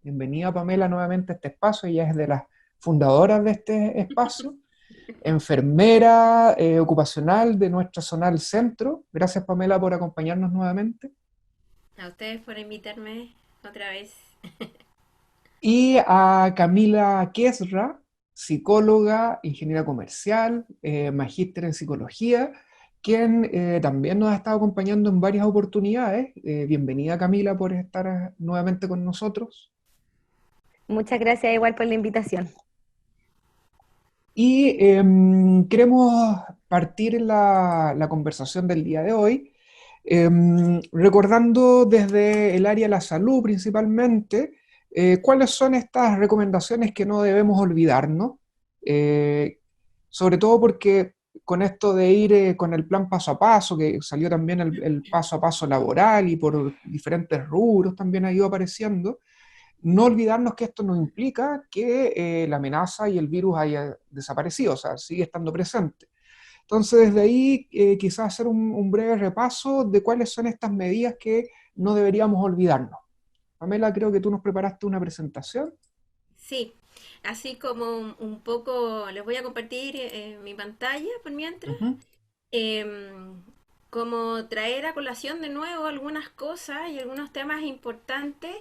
Bienvenida Pamela nuevamente a este espacio, ella es de las fundadoras de este espacio, enfermera ocupacional de nuestra zona del centro. Gracias Pamela por acompañarnos nuevamente. A ustedes por invitarme otra vez. Y a Camila Quesra, psicóloga, ingeniera comercial, magíster en psicología, quien también nos ha estado acompañando en varias oportunidades. Bienvenida Camila por estar nuevamente con nosotros. Muchas gracias igual por la invitación. Y queremos partir la conversación del día de hoy recordando desde el área de la salud principalmente cuáles son estas recomendaciones que no debemos olvidarnos, eh, sobre todo porque con esto de ir con el plan paso a paso, que salió también el paso a paso laboral y por diferentes rubros también ha ido apareciendo, no olvidarnos que esto no implica que la amenaza y el virus haya desaparecido, o sea, sigue estando presente. Entonces, desde ahí quizás hacer un breve repaso de cuáles son estas medidas que no deberíamos olvidarnos. Pamela, creo que tú nos preparaste una presentación. Sí, así como un poco les voy a compartir mi pantalla por mientras. Ujú. em, Como traer a colación de nuevo algunas cosas y algunos temas importantes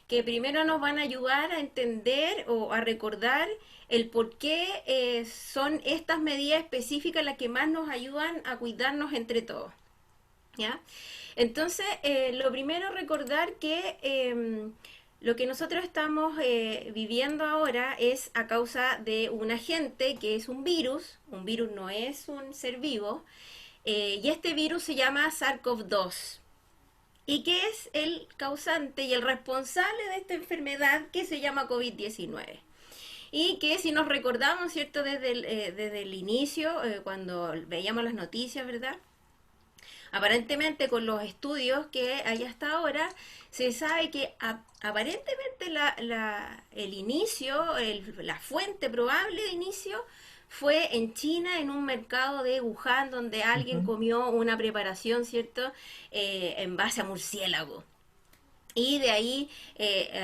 que primero nos van a ayudar a entender o a recordar el por qué son estas medidas específicas las que más nos ayudan a cuidarnos entre todos. ¿Ya? Entonces, lo primero recordar que lo que nosotros estamos viviendo ahora es a causa de un agente que es un virus no es un ser vivo, y este virus se llama SARS-CoV-2 y que es el causante y el responsable de esta enfermedad que se llama COVID-19. Y que si nos recordamos, ¿cierto? Desde el inicio, cuando veíamos las noticias, ¿verdad? Aparentemente con los estudios que hay hasta ahora, se sabe que aparentemente el inicio, la fuente probable de inicio fue en China, en un mercado de Wuhan, donde alguien Ujú. comió una preparación, ¿cierto?, en base a murciélago. Y de ahí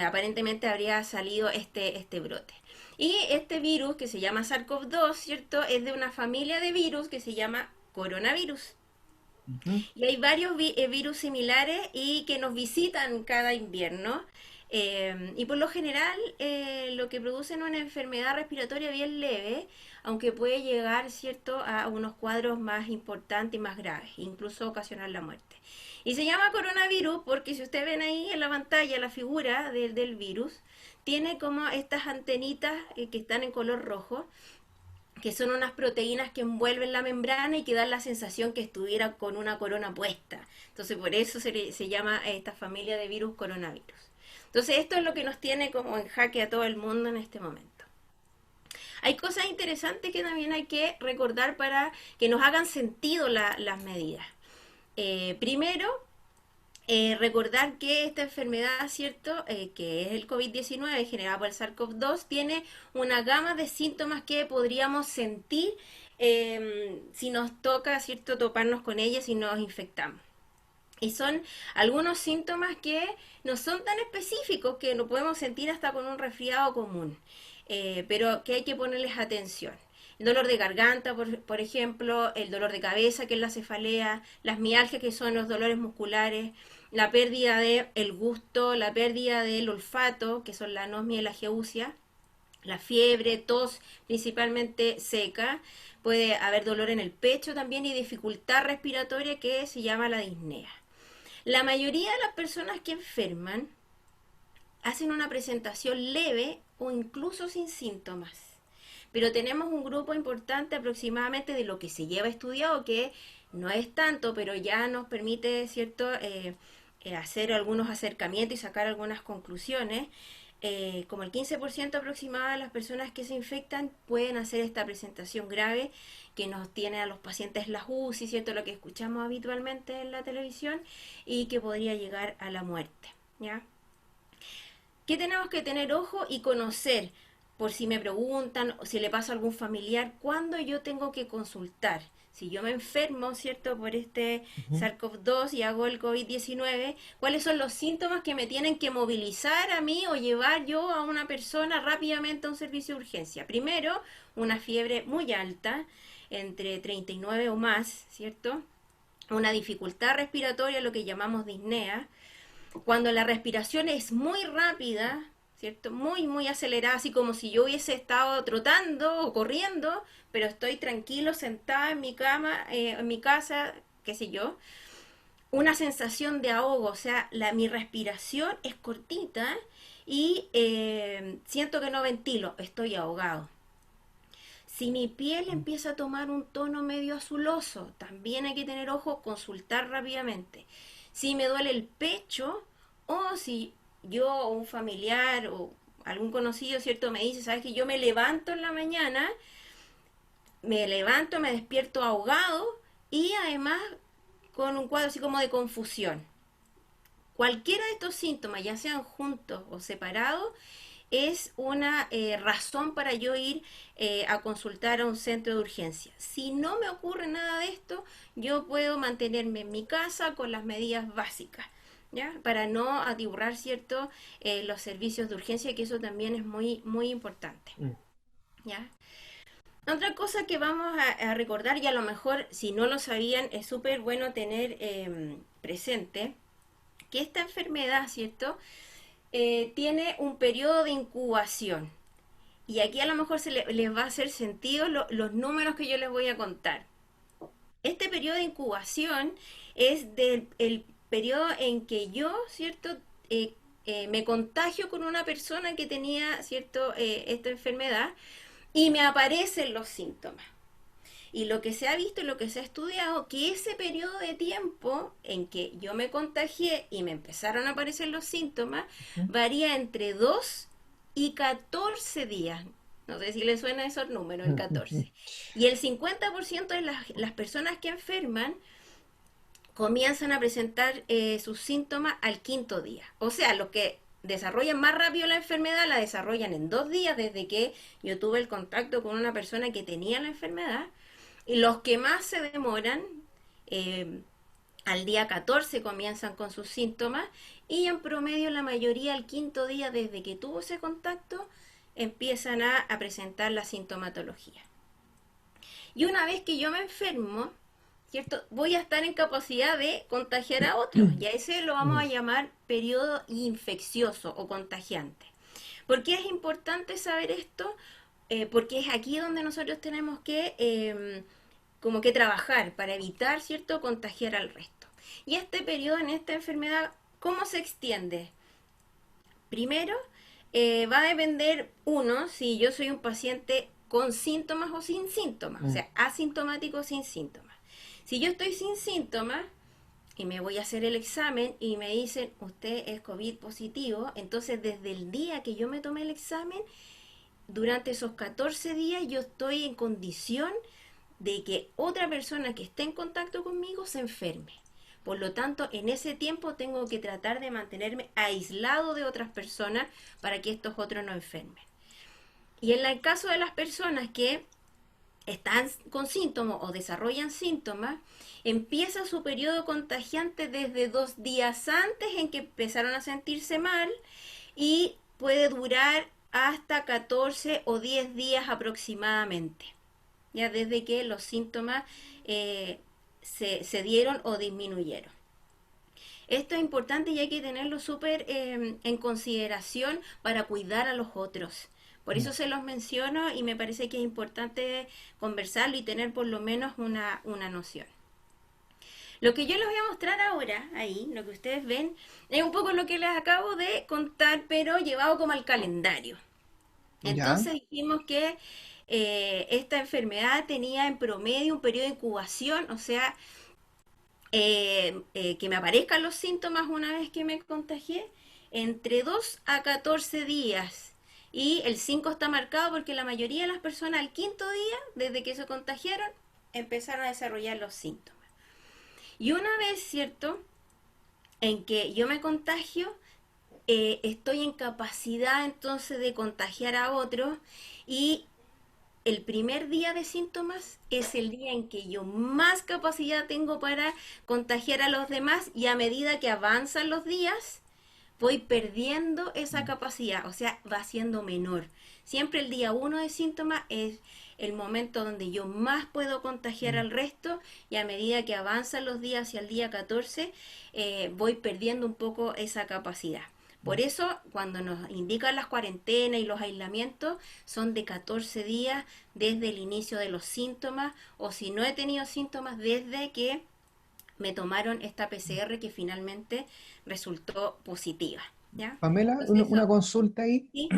aparentemente habría salido este brote. Y este virus que se llama SARS-CoV-2, ¿cierto?, es de una familia de virus que se llama coronavirus. Ujú. Y hay varios virus similares y que nos visitan cada invierno. Y por lo general lo que producen una enfermedad respiratoria bien leve, aunque puede llegar, ¿cierto?, a unos cuadros más importantes y más graves, incluso ocasionar la muerte. Y se llama coronavirus porque si ustedes ven ahí en la pantalla la figura del virus, tiene como estas antenitas que están en color rojo, que son unas proteínas que envuelven la membrana y que dan la sensación que estuviera con una corona puesta. Entonces, por eso se llama a esta familia de virus coronavirus. Entonces, esto es lo que nos tiene como en jaque a todo el mundo en este momento. Hay cosas interesantes que también hay que recordar para que nos hagan sentido las medidas. Primero, recordar que esta enfermedad, ¿cierto? Que es el COVID-19 generada por el SARS-CoV-2, tiene una gama de síntomas que podríamos sentir si nos toca, ¿cierto?, toparnos con ella, si nos infectamos. Y son algunos síntomas que no son tan específicos, que lo podemos sentir hasta con un resfriado común, pero que hay que ponerles atención. El dolor de garganta, por ejemplo, el dolor de cabeza, que es la cefalea, las mialgias, que son los dolores musculares, la pérdida del gusto, la pérdida del olfato, que son la anosmia y la geusia, la fiebre, tos principalmente seca, puede haber dolor en el pecho también y dificultad respiratoria que se llama la disnea. La mayoría de las personas que enferman hacen una presentación leve o incluso sin síntomas. Pero tenemos un grupo importante aproximadamente de lo que se lleva estudiado, que no es tanto, pero ya nos permite, ¿cierto?, hacer algunos acercamientos y sacar algunas conclusiones. Como el 15% aproximado de las personas que se infectan pueden hacer esta presentación grave que nos tiene a los pacientes las UCI, ¿cierto?, lo que escuchamos habitualmente en la televisión, y que podría llegar a la muerte, ¿ya? ¿Qué tenemos que tener ojo y conocer? Por si me preguntan o si le pasa a algún familiar, ¿cuándo yo tengo que consultar? si yo me enfermo, ¿cierto?, por este Ujú. SARS-CoV-2 y hago el COVID-19, ¿cuáles son los síntomas que me tienen que movilizar a mí o llevar yo a una persona rápidamente a un servicio de urgencia? Primero, una fiebre muy alta, entre 39 o más, ¿cierto? Una dificultad respiratoria, lo que llamamos disnea, cuando la respiración es muy rápida, ¿cierto? Muy, muy acelerada, así como si yo hubiese estado trotando o corriendo, pero estoy tranquilo, sentada en mi cama, en mi casa, qué sé yo. Una sensación de ahogo, o sea, mi respiración es cortita y siento que no ventilo, estoy ahogado. Si mi piel empieza a tomar un tono medio azuloso, también hay que tener ojo, consultar rápidamente. Si me duele el pecho o si yo o un familiar o algún conocido, ¿cierto? Me dice, ¿sabes que yo me levanto en la mañana, me levanto, me despierto ahogado y además con un cuadro así como de confusión? Cualquiera de estos síntomas, ya sean juntos o separados, es una razón para yo ir a consultar a un centro de urgencia. Si no me ocurre nada de esto, yo puedo mantenerme en mi casa con las medidas básicas, ¿ya? Para no atiborrar, ¿cierto?, los servicios de urgencia, que eso también es muy, muy importante, Mm. ¿ya? Otra cosa que vamos a recordar, y a lo mejor si no lo sabían, es súper bueno tener presente, que esta enfermedad, ¿cierto?, tiene un periodo de incubación. Y aquí a lo mejor les va a hacer sentido los números que yo les voy a contar. Este periodo de incubación es del el periodo en que yo, ¿cierto?, me contagio con una persona que tenía, ¿cierto?, esta enfermedad y me aparecen los síntomas. Y lo que se ha visto y lo que se ha estudiado, que ese periodo de tiempo en que yo me contagié y me empezaron a aparecer los síntomas, Ujú. varía entre 2 y 14 días. No sé si les suena esos números, el 14. Y el 50% de las personas que enferman comienzan a presentar sus síntomas al quinto día. O sea, los que desarrollan más rápido la enfermedad la desarrollan en 2 días desde que yo tuve el contacto con una persona que tenía la enfermedad. Y los que más se demoran, eh, al día 14 comienzan con sus síntomas y en promedio la mayoría al quinto día desde que tuvo ese contacto empiezan a presentar la sintomatología. Y una vez que yo me enfermo, ¿cierto? Voy a estar en capacidad de contagiar a otros. Y a ese lo vamos Mm. a llamar periodo infeccioso o contagiante. ¿Por qué es importante saber esto? Porque es aquí donde nosotros tenemos que como que trabajar para evitar, ¿cierto?, contagiar al resto. Y este periodo en esta enfermedad, ¿cómo se extiende? Primero, va a depender, uno, si yo soy un paciente con síntomas o sin síntomas, o Mm. sea, asintomático o sin síntomas. Si yo estoy sin síntomas y me voy a hacer el examen y me dicen, usted es COVID positivo, entonces desde el día que yo me tomé el examen, durante esos 14 días yo estoy en condición de que otra persona que esté en contacto conmigo se enferme. Por lo tanto, en ese tiempo tengo que tratar de mantenerme aislado de otras personas para que estos otros no enfermen. Y en el caso de las personas que están con síntomas o desarrollan síntomas, empieza su periodo contagiante desde 2 días antes en que empezaron a sentirse mal y puede durar hasta 14 o 10 días aproximadamente, ya desde que los síntomas se dieron o disminuyeron. Esto es importante y hay que tenerlo súper en consideración para cuidar a los otros. Por Mm. eso se los menciono y me parece que es importante conversarlo y tener por lo menos una noción. Lo que yo les voy a mostrar ahora, ahí, lo que ustedes ven, es un poco lo que les acabo de contar, pero llevado como al calendario. Ya. Entonces dijimos que esta enfermedad tenía en promedio un periodo de incubación, o sea, que me aparezcan los síntomas una vez que me contagié, entre 2 a 14 días. Y el 5 está marcado porque la mayoría de las personas al quinto día, desde que se contagiaron, empezaron a desarrollar los síntomas. Y una vez, ¿cierto?, en que yo me contagio, estoy en capacidad entonces de contagiar a otros y el primer día de síntomas es el día en que yo más capacidad tengo para contagiar a los demás y a medida que avanzan los días, voy perdiendo esa capacidad, o sea, va siendo menor. Siempre el día uno de síntomas es el momento donde yo más puedo contagiar al resto y a medida que avanzan los días hacia el día 14, voy perdiendo un poco esa capacidad. Por eso, cuando nos indican las cuarentenas y los aislamientos, son de 14 días desde el inicio de los síntomas, o si no he tenido síntomas, desde que me tomaron esta PCR que finalmente resultó positiva. ¿Ya? Pamela, Entonces, una eso, consulta ahí. ¿sí?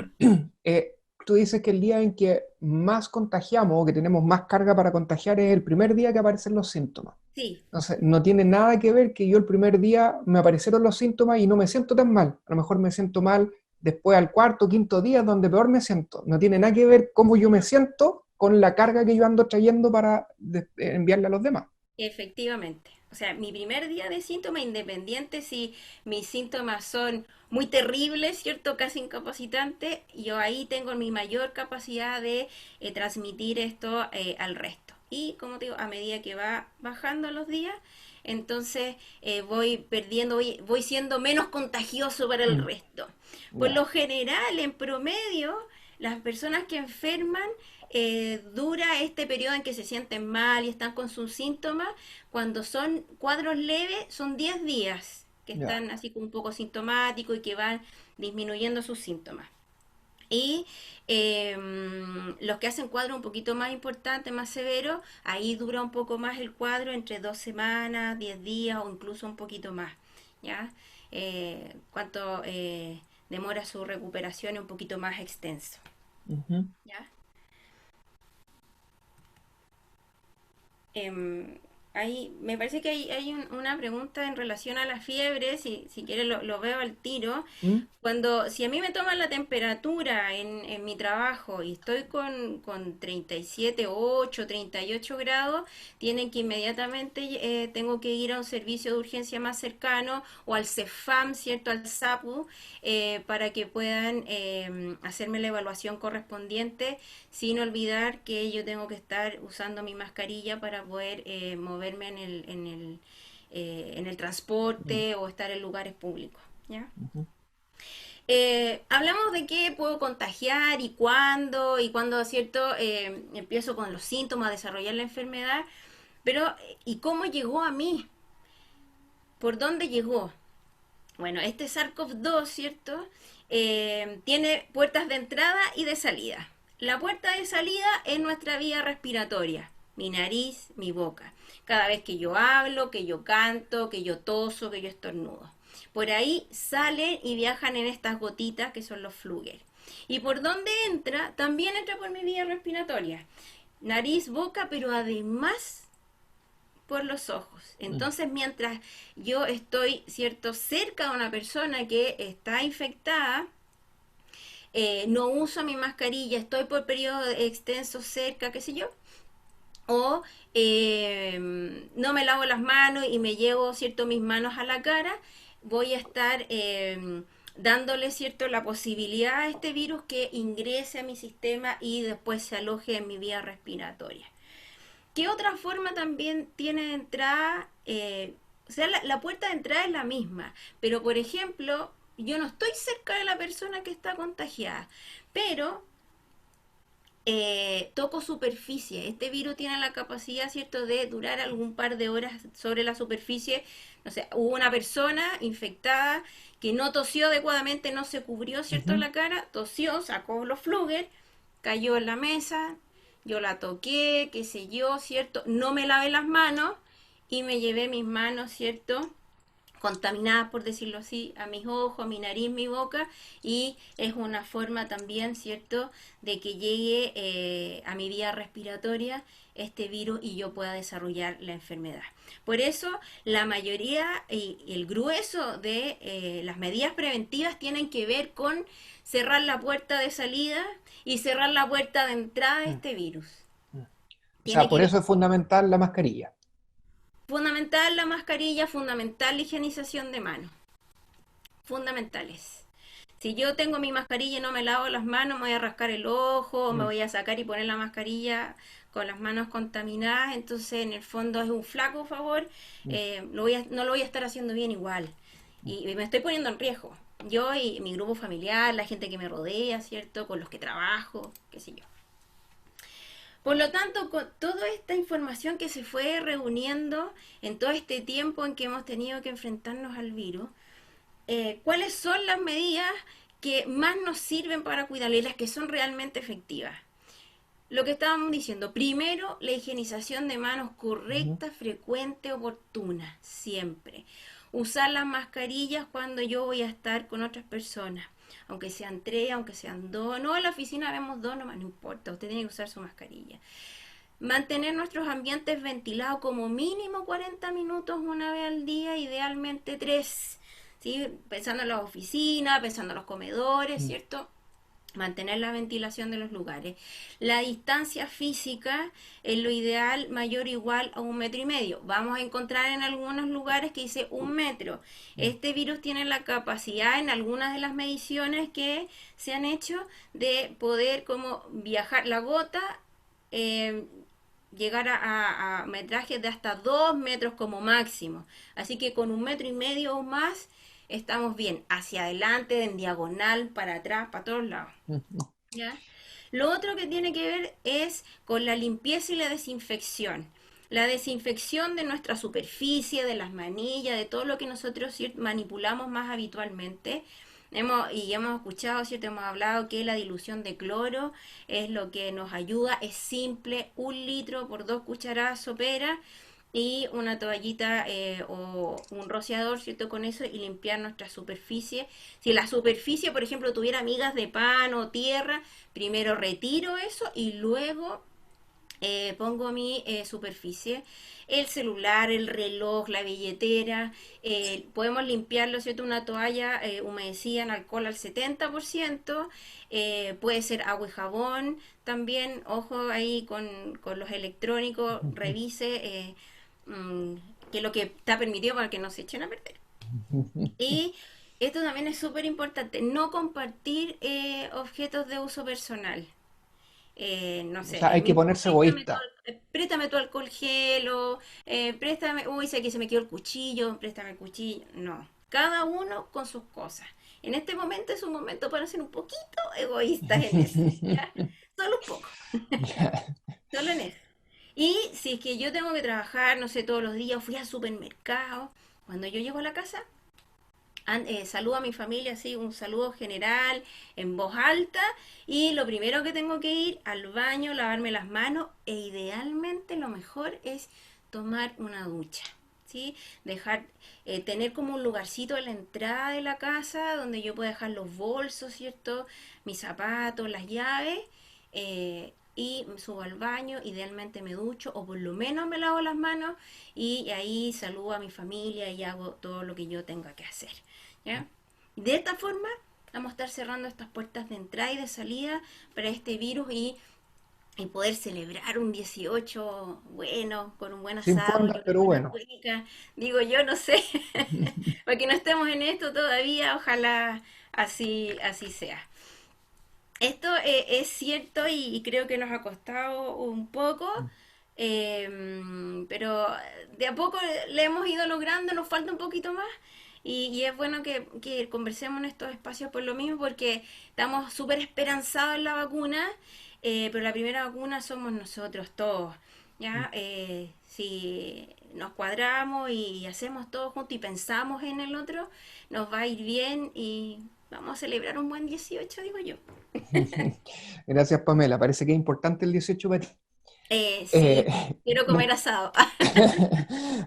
Eh, Tú dices que el día en que más contagiamos o que tenemos más carga para contagiar es el primer día que aparecen los síntomas. Sí, Entonces, no tiene nada que ver que yo el primer día me aparecieron los síntomas y no me siento tan mal. A lo mejor me siento mal después al cuarto, quinto día, donde peor me siento. No tiene nada que ver cómo yo me siento con la carga que yo ando trayendo para enviarle a los demás. efectivamente. O sea, mi primer día de síntomas, independiente si mis síntomas son muy terribles, ¿cierto? Casi incapacitantes, yo ahí tengo mi mayor capacidad de transmitir esto al resto. Y como te digo, a medida que va bajando los días, entonces voy perdiendo, voy siendo menos contagioso para el Mm, resto. Por ya. lo general, en promedio, las personas que enferman dura este periodo en que se sienten mal y están con sus síntomas. Cuando son cuadros leves, son 10 días que Ya. están así como un poco sintomáticos y que van disminuyendo sus síntomas. Y eh, los que hacen cuadros un poquito más importantes, más severos, ahí dura un poco más el cuadro, entre 2 semanas, 10 días o incluso un poquito más. ¿Ya? Cuánto demora su recuperación es un poquito más extenso. Ujú. ¿Ya? Em, me parece que hay una pregunta en relación a la fiebre, si quieres lo veo al tiro. ¿Mm? Si a mí me toman la temperatura en mi trabajo y estoy con 37,8, 38 grados, tienen que inmediatamente, tengo que ir a un servicio de urgencia más cercano o al CEFAM, ¿cierto? Al SAPU, para que puedan hacerme la evaluación correspondiente, sin olvidar que yo tengo que estar usando mi mascarilla para poder moverme en el Mm, transporte o estar en lugares públicos. ¿Ya? ujú. Hablamos de qué puedo contagiar y cuándo, ¿cierto? Empiezo con los síntomas a desarrollar la enfermedad, pero ¿y cómo llegó a mí? ¿Por dónde llegó? Bueno, este SARS-CoV-2, ¿cierto? Tiene puertas de entrada y de salida. La puerta de salida es nuestra vía respiratoria, mi nariz, mi boca. Cada vez que yo hablo, que yo canto, que yo toso, que yo estornudo. Por ahí salen y viajan en estas gotitas que son los flúgeres. ¿Y por dónde entra? También entra por mi vía respiratoria. Nariz, boca, pero además por los ojos. Mm, Entonces, mientras yo estoy, ¿cierto?, cerca de una persona que está infectada, no uso mi mascarilla, estoy por periodo extenso cerca, qué sé yo, o no me lavo las manos y me llevo, ¿cierto?, mis manos a la cara, voy a estar dándole, ¿cierto?, la posibilidad a este virus que ingrese a mi sistema y después se aloje en mi vía respiratoria. ¿Qué otra forma también tiene de entrada? O sea, la puerta de entrada es la misma, pero por ejemplo, yo no estoy cerca de la persona que está contagiada, pero toco superficie. Este virus tiene la capacidad, ¿cierto?, de durar algún par de horas sobre la superficie. No sé, hubo una persona infectada que no tosió adecuadamente, no se cubrió, ¿cierto?, ujú. la cara, tosió, sacó los flúgeres, cayó en la mesa, yo la toqué, qué sé yo, ¿cierto? No me lavé las manos y me llevé mis manos, ¿cierto?, contaminadas, por decirlo así, a mis ojos, a mi nariz, mi boca, y es una forma también, ¿cierto?, de que llegue a mi vía respiratoria este virus y yo pueda desarrollar la enfermedad. Por eso, la mayoría y el grueso de las medidas preventivas tienen que ver con cerrar la puerta de salida y cerrar la puerta de entrada de Mm, este virus. mm. O sea, Tiene que por ver eso es fundamental la mascarilla. fundamental la mascarilla, fundamental la higienización de manos, fundamentales. Si yo tengo mi mascarilla y no me lavo las manos, me voy a rascar el ojo, o me Mm, voy a sacar y poner la mascarilla con las manos contaminadas, entonces en el fondo es un flaco favor, mm, no lo voy a estar haciendo bien igual. mm. Y me estoy poniendo en riesgo. Yo y mi grupo familiar, la gente que me rodea, ¿cierto? Con los que trabajo, qué sé yo. Por lo tanto, con toda esta información que se fue reuniendo en todo este tiempo en que hemos tenido que enfrentarnos al virus, ¿cuáles son las medidas que más nos sirven para cuidarlo y las que son realmente efectivas? Lo que estábamos diciendo, primero, la higienización de manos Ujú. correcta, frecuente, oportuna, siempre. Usar las mascarillas cuando yo voy a estar con otras personas, aunque sean tres, aunque sean dos. No, en la oficina vemos dos, nomás no importa, usted tiene que usar su mascarilla. Mantener nuestros ambientes ventilados como mínimo 40 minutos una vez al día, idealmente tres. ¿Sí? Pensando en las oficinas, pensando en los comedores, Mm. ¿cierto? Mantener la ventilación de los lugares. La distancia física es lo ideal, mayor o igual a 1,5 metros. Vamos a encontrar en algunos lugares que dice 1 metro. Mm. Este virus tiene la capacidad en algunas de las mediciones que se han hecho de poder como viajar la gota, eh, llegar a metrajes de hasta 2 metros como máximo. Así que con 1,5 metros o más estamos bien, hacia adelante, en diagonal, para atrás, para todos lados. Mm. ¿Ya? Lo otro que tiene que ver es con la limpieza y la desinfección. La desinfección de nuestra superficie, de las manillas, de todo lo que nosotros manipulamos más habitualmente. Hemos escuchado, ¿cierto? Hemos hablado que la dilución de cloro es lo que nos ayuda, es simple, 1 litro por 2 cucharadas soperas y una toallita o un rociador, ¿cierto? Con eso y limpiar nuestra superficie. Si la superficie, por ejemplo, tuviera migas de pan o tierra, primero retiro eso y luego pongo mi superficie. El celular, el reloj, la billetera, podemos limpiarlo, ¿cierto? Una toalla humedecida en alcohol al 70%, puede ser agua y jabón, también, ojo ahí con los electrónicos, revise mm, que lo que está permitido para que no se echen a perder. Y esto también es súper importante, no compartir objetos de uso personal. No O sé, sea, hay que ponerse egoísta. préstame tu alcohol gel o préstame, uy, sé que se me quedó el cuchillo, préstame el cuchillo. No, cada uno con sus cosas. En este momento es un momento para ser un poquito egoístas en eso, ¿ya? Solo un poco, Ya. solo en eso. Y si es que yo tengo que trabajar, no sé, todos los días, fui al supermercado, cuando yo llego a la casa, saludo a mi familia, así, un saludo general, en voz alta, y lo primero que tengo que ir al baño, lavarme las manos, e idealmente lo mejor es tomar una ducha, ¿sí? Dejar, tener como un lugarcito en la entrada de la casa donde yo pueda dejar los bolsos, ¿cierto? Mis zapatos, las llaves, y me subo al baño, idealmente me ducho, o por lo menos me lavo las manos, y ahí saludo a mi familia y hago todo lo que yo tenga que hacer. ¿Ya? De esta forma vamos a estar cerrando estas puertas de entrada y de salida para este virus y poder celebrar un 18 bueno, con un buen Sin asado y fondas, una pero buena bueno. cueca. Digo yo, no sé, porque no estemos en esto todavía, ojalá así sea. Esto es cierto y creo que nos ha costado un poco, pero de a poco le hemos ido logrando, nos falta un poquito más y es bueno que conversemos en estos espacios por lo mismo porque estamos súper esperanzados en la vacuna, pero la primera vacuna somos nosotros todos, ¿ya? Si nos cuadramos y hacemos todo juntos y pensamos en el otro, nos va a ir bien y vamos a celebrar un buen 18 digo yo. Gracias, Pamela. Parece que es importante el 18 para ti. Eh, Sí, quiero nos, comer asado.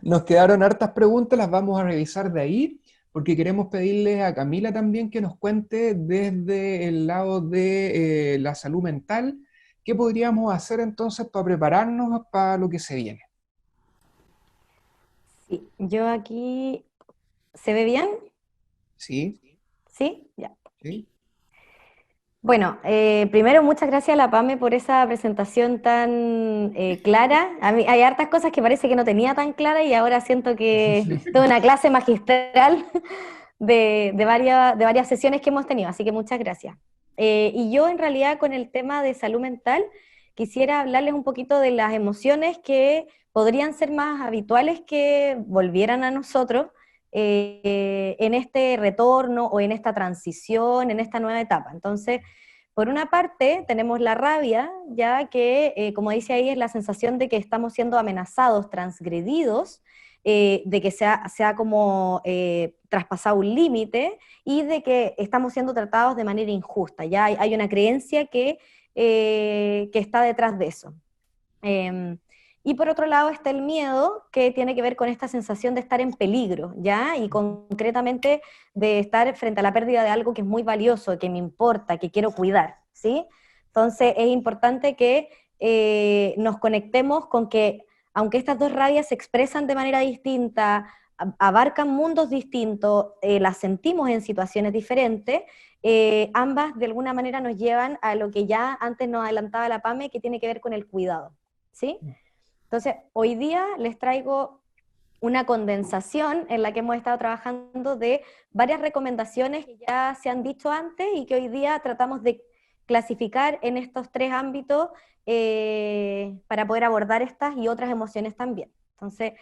nos quedaron hartas preguntas, las vamos a revisar de ahí, porque queremos pedirle a Camila también que nos cuente desde el lado de la salud mental, qué podríamos hacer entonces para prepararnos para lo que se viene. Sí, yo aquí, ¿se ve bien? ¿Sí? ¿Sí? Ya. ¿Sí? Bueno, primero muchas gracias a la PAME por esa presentación tan clara. A mí hay hartas cosas que parece que no tenía tan clara y ahora siento que es una clase magistral de varias sesiones que hemos tenido, así que muchas gracias. Y yo en realidad con el tema de salud mental quisiera hablarles un poquito de las emociones que podrían ser más habituales que volvieran a nosotros en este retorno o en esta transición, en esta nueva etapa. Entonces, por una parte, tenemos la rabia, ya que, como dice ahí, es la sensación de que estamos siendo amenazados, transgredidos, de que se ha como traspasado un límite y de que estamos siendo tratados de manera injusta. Ya hay una creencia que está detrás de eso. Eh, y por otro lado está el miedo, que tiene que ver con esta sensación de estar en peligro, ¿ya? Y concretamente de estar frente a la pérdida de algo que es muy valioso, que me importa, que quiero cuidar, ¿sí? Entonces es importante que nos conectemos con que, aunque estas dos rabias se expresan de manera distinta, abarcan mundos distintos, las sentimos en situaciones diferentes, ambas de alguna manera nos llevan a lo que ya antes nos adelantaba la PAME, que tiene que ver con el cuidado, ¿sí? Entonces, hoy día les traigo una condensación en la que hemos estado trabajando de varias recomendaciones que ya se han dicho antes y que hoy día tratamos de clasificar en estos tres ámbitos para poder abordar estas y otras emociones también. Entonces,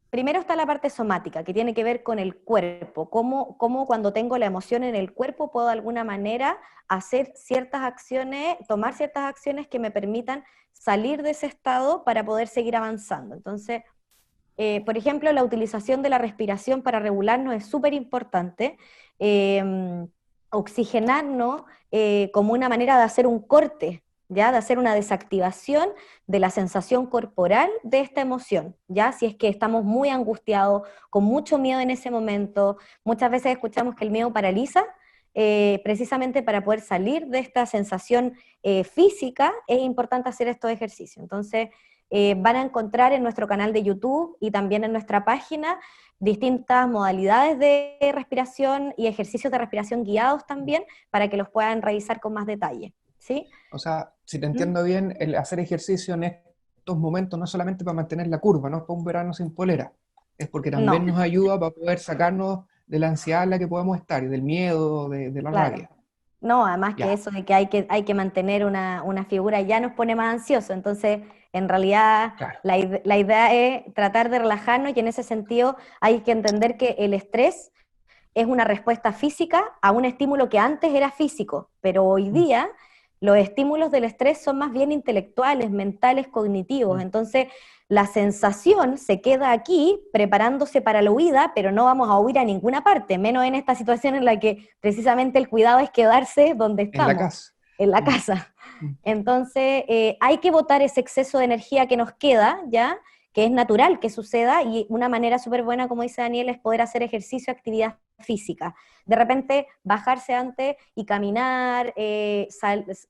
primero está la parte somática, que tiene que ver con el cuerpo, cómo cuando tengo la emoción en el cuerpo puedo de alguna manera hacer ciertas acciones, tomar ciertas acciones que me permitan salir de ese estado para poder seguir avanzando. Entonces, por ejemplo, la utilización de la respiración para regularnos es súper importante. Oxigenarnos como una manera de hacer un corte, ¿ya? De hacer una desactivación de la sensación corporal de esta emoción, ¿ya? Si es que estamos muy angustiados, con mucho miedo en ese momento, muchas veces escuchamos que el miedo paraliza, precisamente para poder salir de esta sensación física, es importante hacer estos ejercicios. Entonces, van a encontrar en nuestro canal de YouTube y también en nuestra página distintas modalidades de respiración y ejercicios de respiración guiados también, para que los puedan revisar con más detalle, ¿sí? O sea, si te ¿Mm? entiendo bien, el hacer ejercicio en estos momentos no es solamente para mantener la curva, no es para un verano sin polera, es porque también No, nos ayuda para poder sacarnos de la ansiedad en la que podemos estar, y del miedo, de la claro. rabia. No, además que Ya, eso de que hay que mantener una figura ya nos pone más ansioso, entonces en realidad claro. la idea es tratar de relajarnos y en ese sentido hay que entender que el estrés es una respuesta física a un estímulo que antes era físico, pero hoy Mm, día los estímulos del estrés son más bien intelectuales, mentales, cognitivos. mm. Entonces, la sensación se queda aquí preparándose para la huida, pero no vamos a huir a ninguna parte, menos en esta situación en la que precisamente el cuidado es quedarse donde En la estamos, casa. en la Mm, casa. mm. Entonces, hay que botar ese exceso de energía que nos queda, ¿ya? Que es natural que suceda, y una manera súper buena, como dice Daniel, es poder hacer ejercicio, actividad física. De repente, bajarse antes y caminar,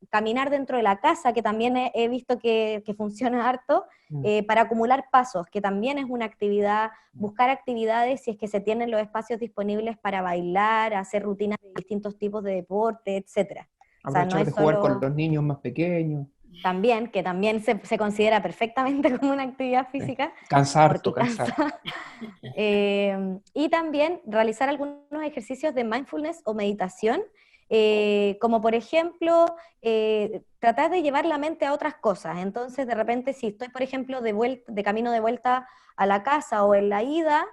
caminar dentro de la casa, que también he visto que funciona harto, Mm. para acumular pasos, que también es una actividad, buscar actividades si es que se tienen los espacios disponibles para bailar, hacer rutinas de distintos tipos de deporte, etcétera. O sea, no Aprovechar es de jugar con solo los niños más pequeños. también, que también se considera perfectamente como una actividad Sí. física, Cansa harto, porque cansa cansa. harto. Y también realizar algunos ejercicios de mindfulness o meditación, como por ejemplo, tratar de llevar la mente a otras cosas. Entonces, de repente, si estoy, por ejemplo, de camino de vuelta a la casa o en la ida,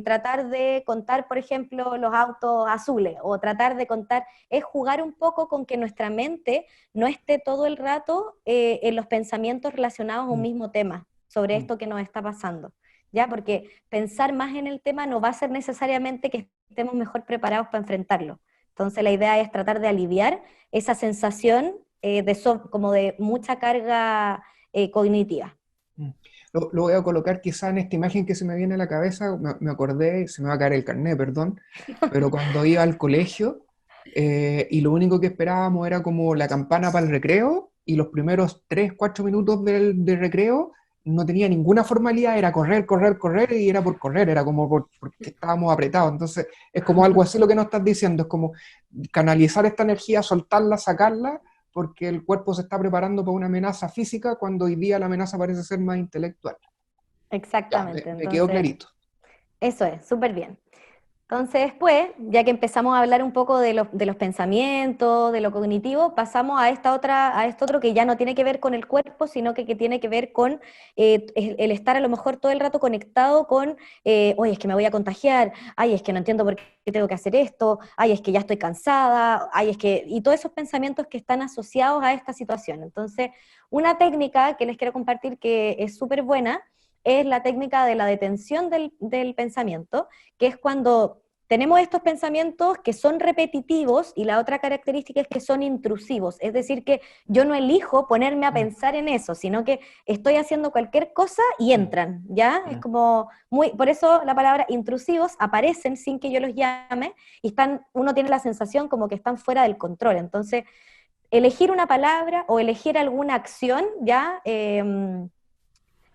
tratar de contar, por ejemplo, los autos azules, o tratar de contar, es jugar un poco con que nuestra mente no esté todo el rato en los pensamientos relacionados a un Mm, mismo tema, sobre mm. esto que nos está pasando. ¿Ya? Porque pensar más en el tema no va a ser necesariamente que estemos mejor preparados para enfrentarlo. Entonces la idea es tratar de aliviar esa sensación como de mucha carga cognitiva. Mm. Lo voy a colocar quizá en esta imagen que se me viene a la cabeza, me acordé, se me va a caer el carnet, perdón, pero cuando iba al colegio y lo único que esperábamos era como la campana para el recreo, y los primeros 3 4 minutos del recreo no tenía ninguna formalidad, era correr, correr, correr, y era por correr, era como porque estábamos apretados. Entonces es como algo así lo que nos estás diciendo, es como canalizar esta energía, soltarla, sacarla, porque el cuerpo se está preparando para una amenaza física cuando hoy día la amenaza parece ser más intelectual. Ya, Exactamente, me quedó entonces clarito. eso es, súper bien. Entonces después, ya que empezamos a hablar un poco de los pensamientos, de lo cognitivo, pasamos a esto otro que ya no tiene que ver con el cuerpo, sino que tiene que ver con el estar a lo mejor todo el rato conectado con, oye, es que me voy a contagiar, ay, es que no entiendo por qué tengo que hacer esto, ay, es que ya estoy cansada, ay, es que, y todos esos pensamientos que están asociados a esta situación. Entonces, una técnica que les quiero compartir que es súper buena es la técnica de la detención del pensamiento, que es cuando tenemos estos pensamientos que son repetitivos y la otra característica es que son intrusivos, es decir, que yo no elijo ponerme a Mm, pensar en eso, sino que estoy haciendo cualquier cosa y mm, entran, ¿ya? Es mm, como muy, por eso la palabra intrusivos aparecen sin que yo los llame y están, uno tiene la sensación como que están fuera del control, entonces elegir una palabra o elegir alguna acción, ¿ya?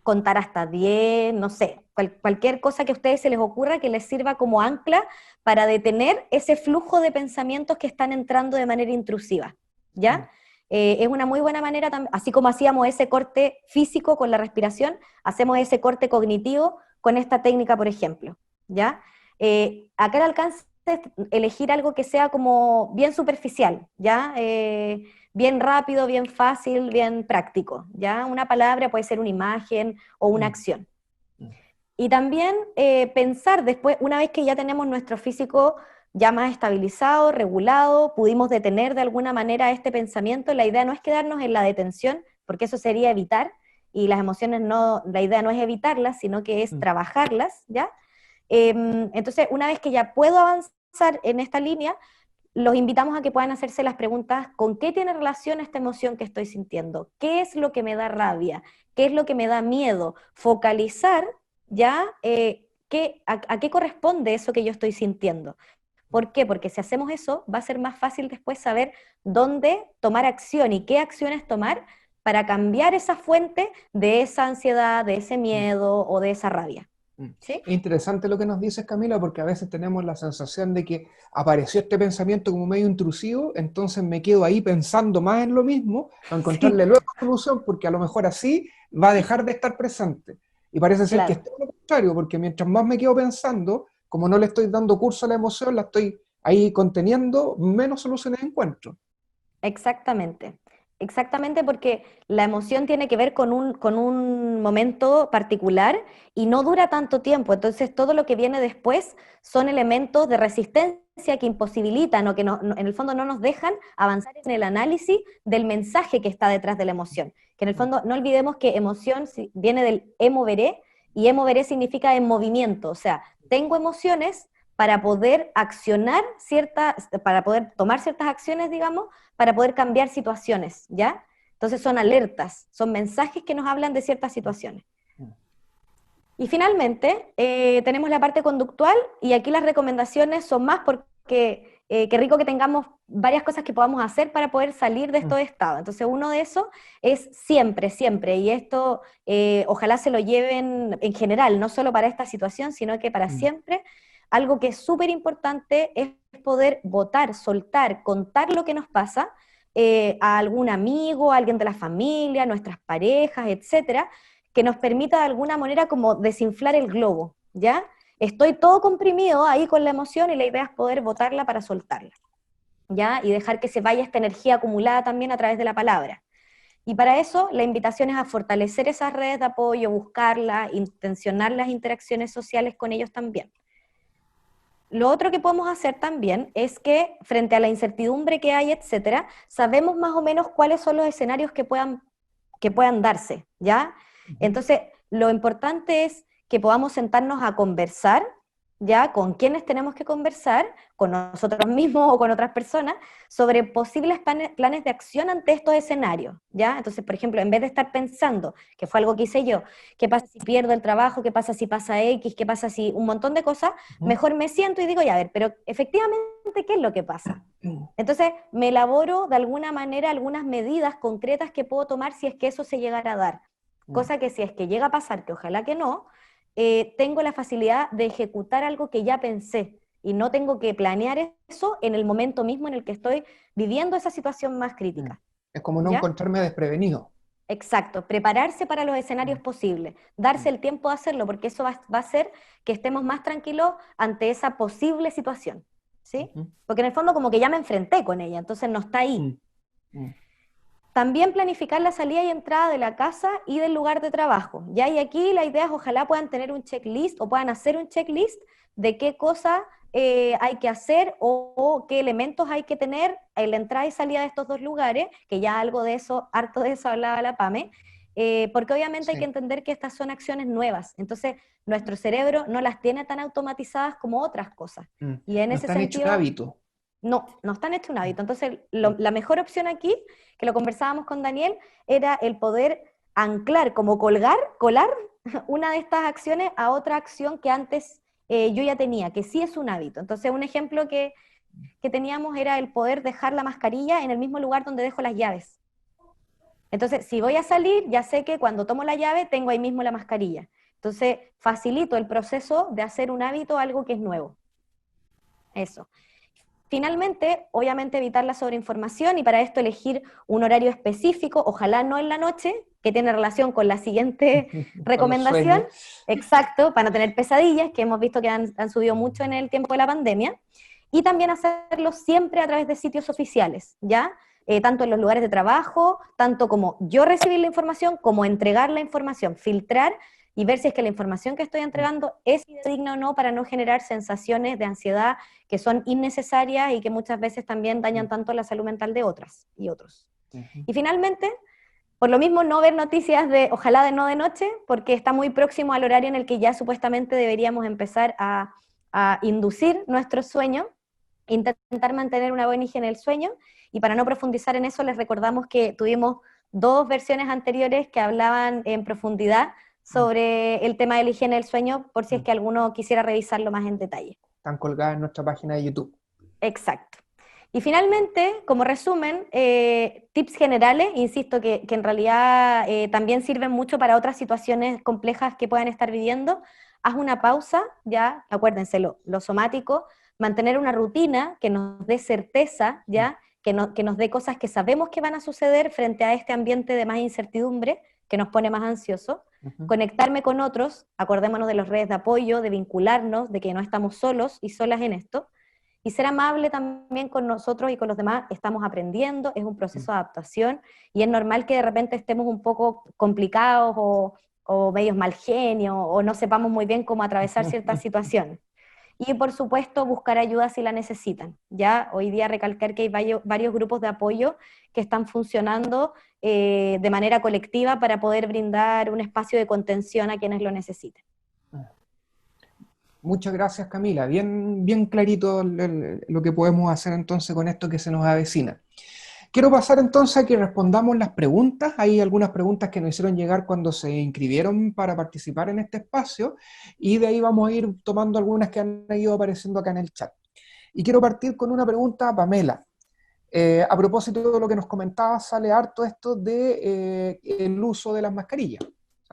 Contar hasta 10, no sé, cualquier cosa que a ustedes se les ocurra que les sirva como ancla para detener ese flujo de pensamientos que están entrando de manera intrusiva, mm, ¿ya? Es una muy buena manera, así como hacíamos ese corte físico con la respiración, hacemos ese corte cognitivo con esta técnica, por ejemplo, ¿ya? Acá al alcance es elegir algo que sea como bien superficial, ¿ya? Bien rápido, bien fácil, bien práctico, ¿ya? Una palabra puede ser una imagen o una mm, acción. mm, Y también pensar después, una vez que ya tenemos nuestro físico ya más estabilizado, regulado, pudimos detener de alguna manera este pensamiento, la idea no es quedarnos en la detención, porque eso sería evitar, y las emociones no, la idea no es evitarlas, sino que es mm. trabajarlas, ¿ya? Entonces, una vez que ya puedo avanzar en esta línea, los invitamos a que puedan hacerse las preguntas, ¿con qué tiene relación esta emoción que estoy sintiendo? ¿Qué es lo que me da rabia? ¿Qué es lo que me da miedo? Focalizar ya a qué corresponde eso que yo estoy sintiendo. ¿Por qué? Porque si hacemos eso, va a ser más fácil después saber dónde tomar acción y qué acciones tomar para cambiar esa fuente de esa ansiedad, de ese Mm. miedo o de esa rabia. Mm. ¿Sí? Es interesante lo que nos dices, Camila, porque a veces tenemos la sensación de que apareció este pensamiento como medio intrusivo, entonces me quedo ahí pensando más en lo mismo para encontrarle Sí, luego solución, porque a lo mejor así va a dejar de estar presente. Y parece ser que es claro. todo lo contrario, porque mientras más me quedo pensando, como no le estoy dando curso a la emoción, la estoy ahí conteniendo, menos soluciones encuentro. Exactamente, exactamente porque la emoción tiene que ver con un momento particular y no dura tanto tiempo, entonces todo lo que viene después son elementos de resistencia que imposibilitan o que en el fondo no nos dejan avanzar en el análisis del mensaje que está detrás de la emoción, que en el Mm, fondo no olvidemos que emoción viene del emoveré y emoveré significa en movimiento, o sea, tengo emociones para poder accionar para poder tomar ciertas acciones, digamos, para poder cambiar situaciones, ¿ya? Entonces son alertas, son mensajes que nos hablan de ciertas situaciones. mm, Y finalmente, tenemos la parte conductual y aquí las recomendaciones son más porque qué rico que tengamos varias cosas que podamos hacer para poder salir de mm, estos estados. Entonces uno de esos es siempre, siempre, y esto ojalá se lo lleven en general, no solo para esta situación, sino que para mm, siempre. Algo que es súper importante es poder votar, soltar, contar lo que nos pasa a algún amigo, a alguien de la familia, nuestras parejas, etcétera, que nos permita de alguna manera como desinflar el globo, ¿ya? Estoy todo comprimido ahí con la emoción y la idea es poder botarla para soltarla, ¿ya? Y dejar que se vaya esta energía acumulada también a través de la palabra. Y para eso la invitación es a fortalecer esas redes de apoyo, buscarlas, intencionar las interacciones sociales con ellos también. Lo otro que podemos hacer también es que frente a la incertidumbre que hay, etcétera, sabemos más o menos cuáles son los escenarios que puedan darse, ¿ya? ujú. Entonces, lo importante es que podamos sentarnos a conversar, ¿ya? Con quienes tenemos que conversar, con nosotros mismos o con otras personas, sobre posibles planes de acción ante estos escenarios, ¿ya? Entonces, por ejemplo, en vez de estar pensando, que fue algo que hice yo, ¿qué pasa si pierdo el trabajo? ¿Qué pasa si pasa X? ¿Qué pasa si un montón de cosas? Ujú. Mejor me siento y digo, ya, a ver, pero efectivamente, ¿qué es lo que pasa? Mm, Entonces, me elaboro de alguna manera algunas medidas concretas que puedo tomar si es que eso se llegara a dar. mm, Cosa que si es que llega a pasar, que ojalá que no, tengo la facilidad de ejecutar algo que ya pensé y no tengo que planear eso en el momento mismo en el que estoy viviendo esa situación más mm. crítica. Es como no ¿Ya? encontrarme desprevenido. Exacto, prepararse para los escenarios posibles, darse el tiempo de hacerlo, porque eso va a hacer que estemos más tranquilos ante esa posible situación, ¿sí? Ujú. Porque en el fondo como que ya me enfrenté con ella, entonces no está ahí. Mm, mm, También planificar la salida y entrada de la casa y del lugar de trabajo. Ya y aquí la idea es ojalá puedan tener un checklist o puedan hacer un checklist de qué cosas hay que hacer o qué elementos hay que tener en la entrada y salida de estos dos lugares, que ya algo de eso, harto de eso hablaba la PAME, porque obviamente hay que sí. entender que estas son acciones nuevas, entonces nuestro cerebro no las tiene tan automatizadas como otras cosas. Mm. Y en No ese están hechos un sentido, hábito. no están hechos un Mm, hábito. Entonces, mm, la mejor opción aquí, que lo conversábamos con Daniel, era el poder anclar, como colar una de estas acciones a otra acción que antes yo ya tenía, que sí es un hábito. Entonces, un ejemplo que teníamos era el poder dejar la mascarilla en el mismo lugar donde dejo las llaves. Entonces, si voy a salir, ya sé que cuando tomo la llave tengo ahí mismo la mascarilla. Entonces, facilito el proceso de hacer un hábito algo que es nuevo. Eso. Finalmente, obviamente evitar la sobreinformación y para esto elegir un horario específico, ojalá no en la noche, que tiene relación con la siguiente con los recomendación, sueños. exacto, para no tener pesadillas, que hemos visto que han subido mucho en el tiempo de la pandemia, y también hacerlo siempre a través de sitios oficiales, ¿ya? Tanto en los lugares de trabajo, tanto como yo recibir la información, como entregar la información, filtrar y ver si es que la información que estoy Mm, entregando es digna o no para no generar sensaciones de ansiedad que son innecesarias y que muchas veces también dañan mm, tanto la salud mental de otras y otros. ujú. Y finalmente, por lo mismo, no ver noticias de, ojalá de no de noche, porque está muy próximo al horario en el que ya supuestamente deberíamos empezar a inducir nuestro sueño, intentar mantener una buena higiene del sueño, y para no profundizar en eso, les recordamos que tuvimos dos versiones anteriores que hablaban en profundidad Mm, sobre el tema de la higiene del sueño, por si es mm. que alguno quisiera revisarlo más en detalle. Están colgadas en nuestra página de YouTube. Exacto. Y finalmente, como resumen, tips generales, insisto que en realidad también sirven mucho para otras situaciones complejas que puedan estar viviendo. Haz una pausa, ya, acuérdense, lo somático, mantener una rutina que nos dé certeza, Mm, ya, que nos dé cosas que sabemos que van a suceder frente a este ambiente de más incertidumbre que nos pone más ansiosos. ujú. Conectarme con otros, acordémonos de las redes de apoyo, de vincularnos, de que no estamos solos y solas en esto y ser amable también con nosotros y con los demás. Estamos aprendiendo, es un Mm. proceso de adaptación y es normal que de repente estemos un poco complicados o medios mal genio o no sepamos muy bien cómo atravesar ciertas situaciones. Y por supuesto buscar ayuda si la necesitan. Ya hoy día recalcar que hay varios grupos de apoyo que están funcionando de manera colectiva para poder brindar un espacio de contención a quienes lo necesiten. Muchas gracias, Camila. Bien, bien clarito lo que podemos hacer entonces con esto que se nos avecina. Quiero pasar entonces a que respondamos las preguntas. Hay algunas preguntas que nos hicieron llegar cuando se inscribieron para participar en este espacio y de ahí vamos a ir tomando algunas que han ido apareciendo acá en el chat. Y quiero partir con una pregunta a Pamela. A propósito de lo que nos comentaba, sale harto esto de el uso de las mascarillas.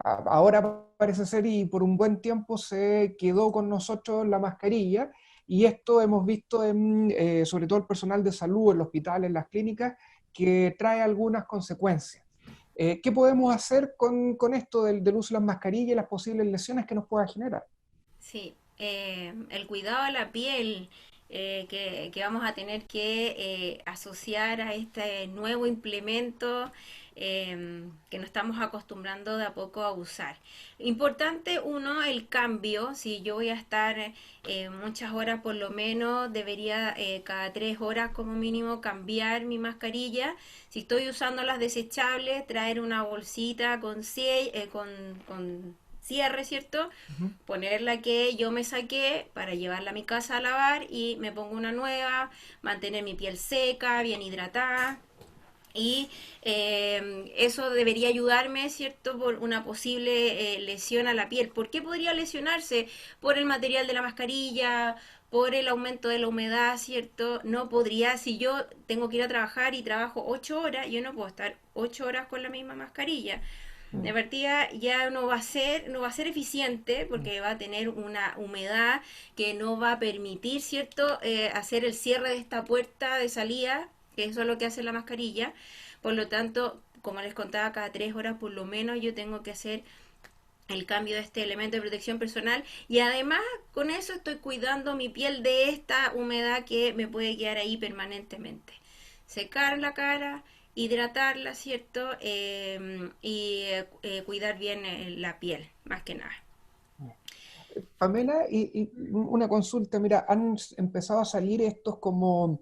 Ahora parece ser y por un buen tiempo se quedó con nosotros la mascarilla y esto hemos visto en, sobre todo el personal de salud, en los hospitales, en las clínicas, que trae algunas consecuencias. ¿Qué podemos hacer con esto del uso de las mascarillas y las posibles lesiones que nos pueda generar? Sí, el cuidado de la piel que vamos a tener que asociar a este nuevo implemento que nos estamos acostumbrando de a poco a usar. Importante, uno, el cambio. Si yo voy a estar muchas horas por lo menos, debería cada 3 horas como mínimo cambiar mi mascarilla. Si estoy usando las desechables, traer una bolsita con cierre, ¿cierto? Ujú. Poner la que yo me saqué para llevarla a mi casa a lavar y me pongo una nueva, mantener mi piel seca, bien hidratada. Y eso debería ayudarme, ¿cierto?, por una posible lesión a la piel. ¿Por qué podría lesionarse? Por el material de la mascarilla, por el aumento de la humedad, ¿cierto? No podría, si yo tengo que ir a trabajar y trabajo 8 horas, yo no puedo estar 8 horas con la misma mascarilla. De Mm, partida ya no va a ser eficiente Mm. porque va a tener una humedad que no va a permitir, ¿cierto?, hacer el cierre de esta puerta de salida, que eso es lo que hace la mascarilla. Por lo tanto, como les contaba, cada 3 horas por lo menos yo tengo que hacer el cambio de este elemento de protección personal, y además con eso estoy cuidando mi piel de esta humedad que me puede quedar ahí permanentemente. Secar la cara, hidratarla, ¿cierto? Cuidar bien la piel, más que nada. Pamela, y una consulta, mira, han empezado a salir estos como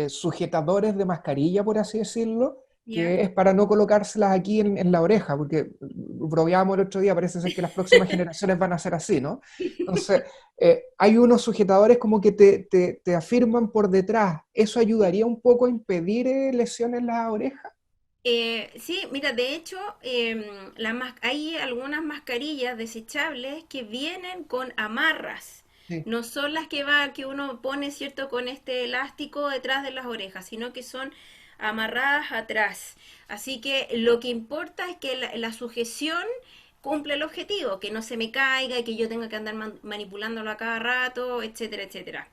sujetadores de mascarilla, por así decirlo, ¿Ya? que es para no colocárselas aquí en la oreja, porque bromeábamos el otro día, parece ser que las próximas generaciones van a ser así, ¿no? Entonces, hay unos sujetadores como que te afirman por detrás. ¿Eso ayudaría un poco a impedir lesiones en la oreja? Sí, mira, de hecho, hay algunas mascarillas desechables que vienen con amarras. Sí. No son las que uno pone, ¿cierto?, con este elástico detrás de las orejas, sino que son amarradas atrás. Así que lo que importa es que la sujeción cumple el objetivo, que no se me caiga y que yo tenga que andar manipulándolo a cada rato, etcétera, etcétera.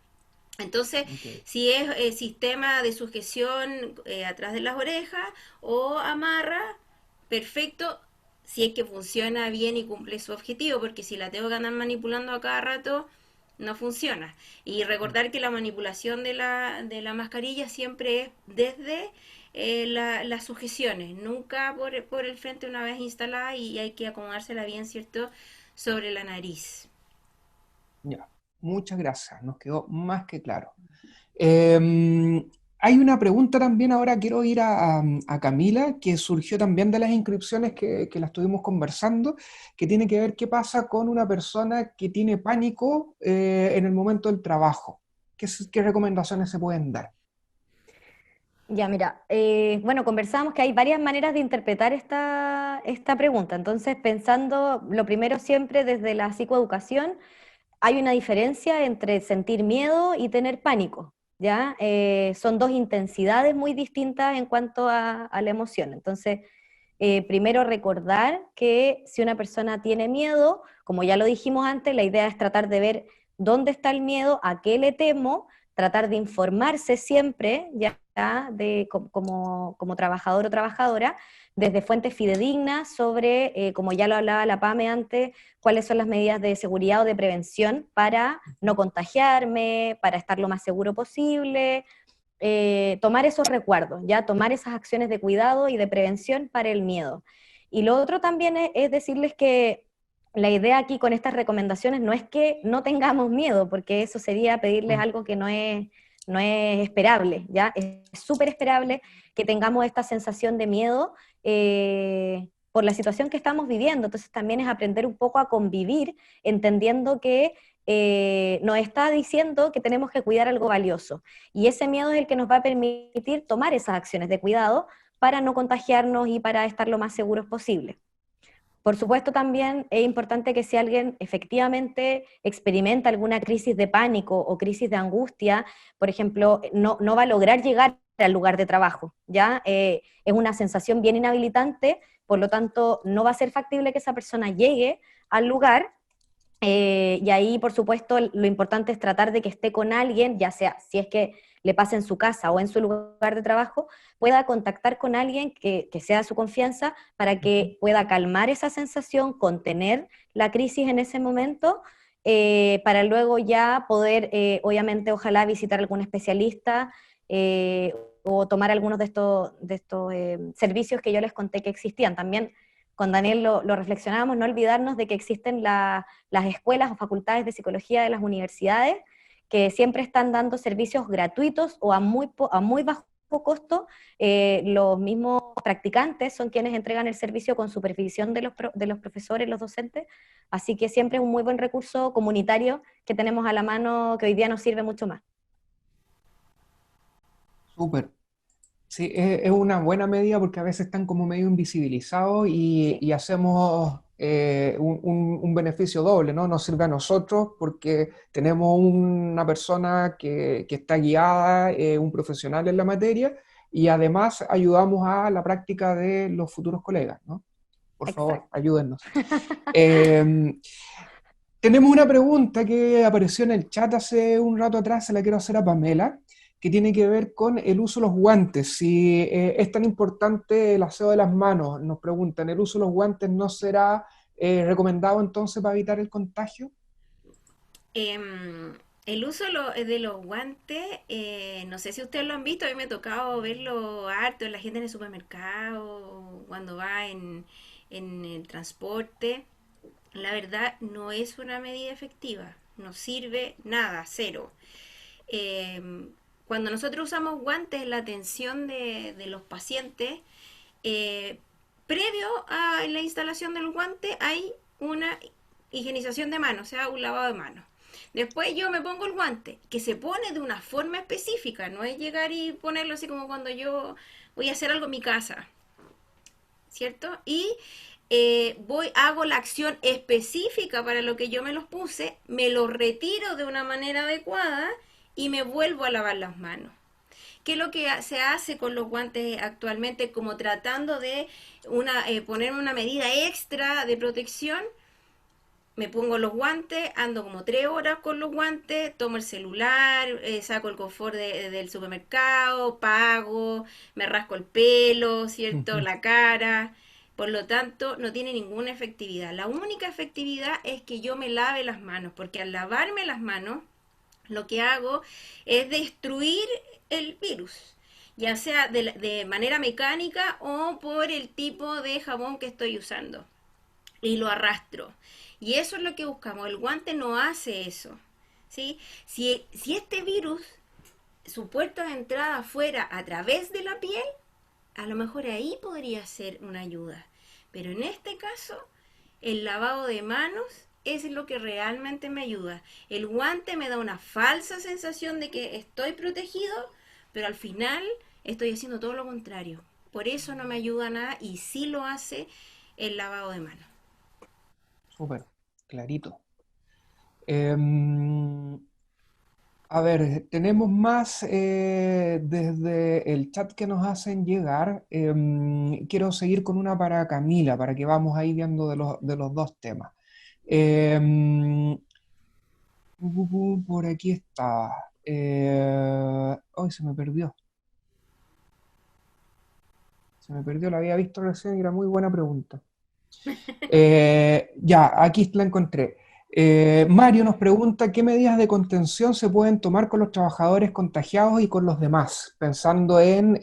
Entonces, Ok. si es sistema de sujeción atrás de las orejas o amarra, perfecto, si es que funciona bien y cumple su objetivo, porque si la tengo que andar manipulando a cada rato, no funciona. Y recordar que la manipulación de la mascarilla siempre es desde las sujeciones, nunca por el frente una vez instalada, y hay que acomodársela bien, ¿cierto?, sobre la nariz. Ya, muchas gracias, nos quedó más que claro. Eh, Hay una pregunta también, ahora quiero ir a Camila, que surgió también de las inscripciones que la estuvimos conversando, que tiene que ver qué pasa con una persona que tiene pánico en el momento del trabajo. ¿Qué recomendaciones se pueden dar? Ya, mira, bueno, conversamos que hay varias maneras de interpretar esta pregunta. Entonces, pensando lo primero siempre desde la psicoeducación, hay una diferencia entre sentir miedo y tener pánico, ¿ya? Son dos intensidades muy distintas en cuanto a la emoción. Entonces, primero recordar que si una persona tiene miedo, como ya lo dijimos antes, la idea es tratar de ver dónde está el miedo, a qué le temo, tratar de informarse siempre, ya como trabajador o trabajadora, desde fuentes fidedignas sobre, como ya lo hablaba la PAME antes, cuáles son las medidas de seguridad o de prevención para no contagiarme, para estar lo más seguro posible, tomar esos recuerdos, ya tomar esas acciones de cuidado y de prevención para el miedo. Y lo otro también es decirles que la idea aquí con estas recomendaciones no es que no tengamos miedo, porque eso sería pedirles Mm. algo que no es esperable, ¿ya? Es súper esperable que tengamos esta sensación de miedo por la situación que estamos viviendo. Entonces también es aprender un poco a convivir, entendiendo que nos está diciendo que tenemos que cuidar algo valioso. Y ese miedo es el que nos va a permitir tomar esas acciones de cuidado para no contagiarnos y para estar lo más seguros posible. Por supuesto, también es importante que si alguien efectivamente experimenta alguna crisis de pánico o crisis de angustia, por ejemplo, no va a lograr llegar al lugar de trabajo, ¿ya? Es una sensación bien inhabilitante, por lo tanto, no va a ser factible que esa persona llegue al lugar, y ahí, por supuesto, lo importante es tratar de que esté con alguien, ya sea si es que le pasa en su casa o en su lugar de trabajo, pueda contactar con alguien que sea de su confianza para Ujú. que pueda calmar esa sensación, contener la crisis en ese momento, para luego ya poder, obviamente, ojalá visitar algún especialista o tomar algunos de estos servicios que yo les conté que existían. También con Daniel lo reflexionábamos, no olvidarnos de que existen las escuelas o facultades de psicología de las universidades que siempre están dando servicios gratuitos o a muy bajo costo. Los mismos practicantes son quienes entregan el servicio con supervisión de los profesores, los docentes, así que siempre es un muy buen recurso comunitario que tenemos a la mano que hoy día nos sirve mucho más. Súper. Sí, es una buena medida porque a veces están como medio invisibilizados Sí, y hacemos un beneficio doble, ¿no? Nos sirve a nosotros porque tenemos una persona que está guiada, un profesional en la materia, y además ayudamos a la práctica de los futuros colegas, ¿no? Por favor, exacto. ayúdennos. Eh, Tenemos una pregunta que apareció en el chat hace un rato atrás, se la quiero hacer a Pamela, que tiene que ver con el uso de los guantes. Si es tan importante el aseo de las manos, nos preguntan, ¿el uso de los guantes no será recomendado entonces para evitar el contagio? Em, el uso de los guantes, no sé si ustedes lo han visto, a mí me ha tocado verlo harto en la gente en el supermercado, cuando va en el transporte. La verdad no es una medida efectiva, no sirve nada, cero. Em, Cuando nosotros usamos guantes en la atención de los pacientes, eh, previo a la instalación del guante hay una higienización de manos, o sea, un lavado de manos. Después yo me pongo el guante, que se pone de una forma específica, no es llegar y ponerlo así como cuando yo voy a hacer algo en mi casa, ¿cierto? Y hago la acción específica para lo que yo me los puse, me los retiro de una manera adecuada y me vuelvo a lavar las manos. ¿Qué es lo que se hace con los guantes actualmente? Como tratando de poner una medida extra de protección. Me pongo los guantes, ando como 3 horas con los guantes, tomo el celular, saco el confort del supermercado, pago, me rasco el pelo, ¿cierto? Ujú. La cara. Por lo tanto, no tiene ninguna efectividad. La única efectividad es que yo me lave las manos, porque al lavarme las manos, lo que hago es destruir el virus, ya sea de manera mecánica o por el tipo de jabón que estoy usando. Y lo arrastro. Y eso es lo que buscamos. El guante no hace eso. ¿Sí? Si este virus, su puerta de entrada fuera a través de la piel, a lo mejor ahí podría ser una ayuda. Pero en este caso, el lavado de manos es lo que realmente me ayuda. El guante me da una falsa sensación de que estoy protegido, pero al final estoy haciendo todo lo contrario. Por eso no me ayuda nada y sí lo hace el lavado de manos. Súper, clarito. Em, a ver, tenemos más desde el chat que nos hacen llegar. Quiero seguir con una para Camila, para que vamos ahí viendo de los dos temas. Em, por aquí está. Hoy se me perdió. Se me perdió, la había visto recién y era muy buena pregunta. Ya, aquí la encontré. Mario nos pregunta qué medidas de contención se pueden tomar con los trabajadores contagiados y con los demás, pensando en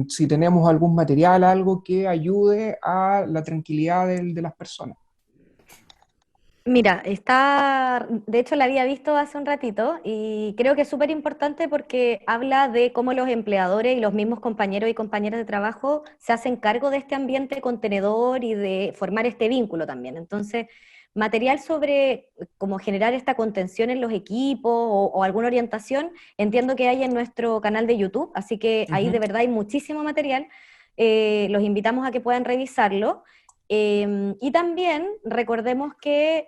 si tenemos algún material, algo que ayude a la tranquilidad de las personas. Mira, está, de hecho la había visto hace un ratito y creo que es súper importante porque habla de cómo los empleadores y los mismos compañeros y compañeras de trabajo se hacen cargo de este ambiente contenedor y de formar este vínculo también. Entonces, material sobre cómo generar esta contención en los equipos o alguna orientación, entiendo que hay en nuestro canal de YouTube, así que ahí de Ujú. verdad hay muchísimo material. Los invitamos a que puedan revisarlo. Y también recordemos que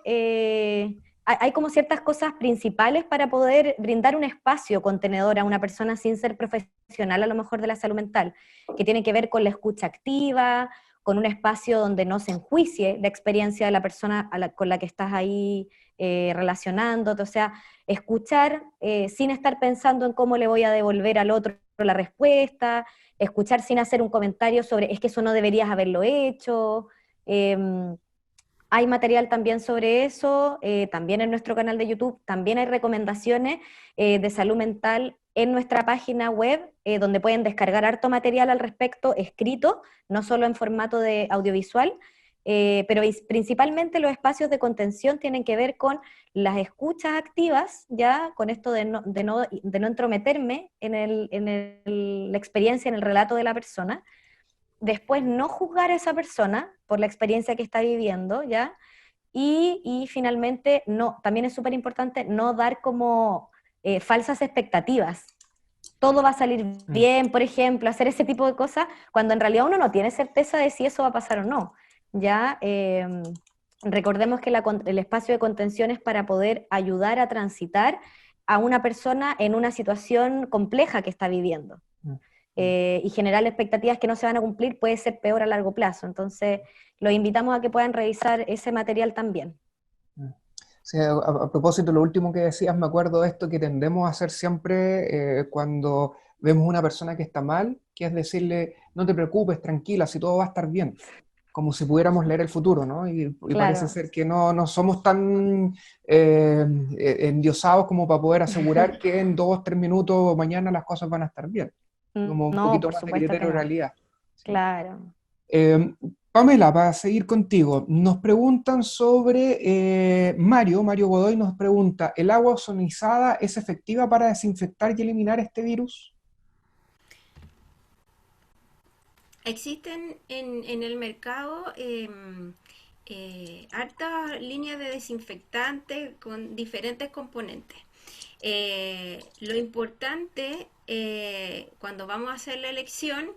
hay como ciertas cosas principales para poder brindar un espacio contenedor a una persona sin ser profesional a lo mejor de la salud mental, que tiene que ver con la escucha activa, con un espacio donde no se enjuicie la experiencia de la persona con la que estás ahí relacionándote, o sea, escuchar sin estar pensando en cómo le voy a devolver al otro la respuesta, escuchar sin hacer un comentario sobre es que eso no deberías haberlo hecho. eh, Hay material también sobre eso, también en nuestro canal de YouTube, también hay recomendaciones de salud mental en nuestra página web, donde pueden descargar harto material al respecto, escrito, no solo en formato de audiovisual, pero principalmente los espacios de contención tienen que ver con las escuchas activas, ya con esto de no entrometerme la experiencia, en el relato de la persona. Después no juzgar a esa persona por la experiencia que está viviendo, ¿ya? Y finalmente, no, también es súper importante no dar como falsas expectativas. Todo va a salir Mm. bien, por ejemplo, hacer ese tipo de cosas, cuando en realidad uno no tiene certeza de si eso va a pasar o no, ¿ya? Recordemos que el espacio de contención es para poder ayudar a transitar a una persona en una situación compleja que está viviendo Mm. Mm. y generar expectativas que no se van a cumplir puede ser peor a largo plazo. Entonces, los invitamos a que puedan revisar ese material también. Mm. Sí, a propósito, lo último que decías, me acuerdo de esto que tendemos a hacer siempre cuando vemos una persona que está mal, que es decirle, no te preocupes, tranquila, si todo va a estar bien, como si pudiéramos leer el futuro, ¿no? Y parece Claro. ser que no somos tan endiosados como para poder asegurar que en 2 o 3 minutos o mañana las cosas van a estar bien. Como un No, poquito por más de supuesto que criterio de no. realidad. ¿Sí? Claro. Eh, Pamela, para seguir contigo, nos preguntan sobre Mario Godoy nos pregunta, ¿el agua ozonizada es efectiva para desinfectar y eliminar este virus? Existen en el mercado hartas líneas de desinfectantes con diferentes componentes. Lo importante cuando vamos a hacer la elección,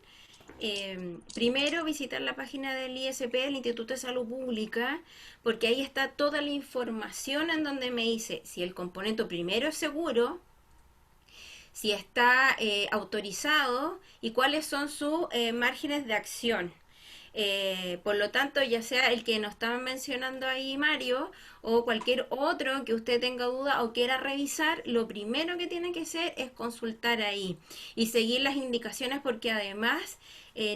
primero visitar la página del ISP, el Instituto de Salud Pública, porque ahí está toda la información en donde me dice si el componente primero es seguro, si está autorizado y cuáles son sus márgenes de acción. Por lo tanto, ya sea el que nos estaban mencionando ahí, Mario, o cualquier otro que usted tenga duda o quiera revisar, lo primero que tiene que hacer es consultar ahí y seguir las indicaciones porque además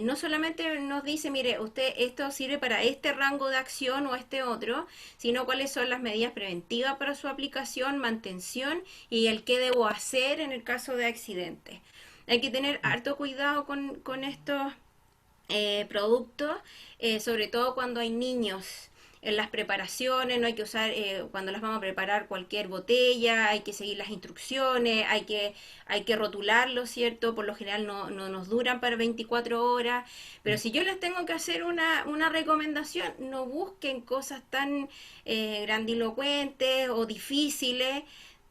no solamente nos dice, mire, usted esto sirve para este rango de acción o este otro, sino cuáles son las medidas preventivas para su aplicación, mantención y el qué debo hacer en el caso de accidente. Hay que tener harto cuidado con estos productos, sobre todo cuando hay niños. En las preparaciones no hay que usar, cuando las vamos a preparar cualquier botella, hay que seguir las instrucciones, hay que rotularlo, ¿cierto? Por lo general no nos duran para 24 horas, pero si yo les tengo que hacer una recomendación, no busquen cosas tan grandilocuentes o difíciles,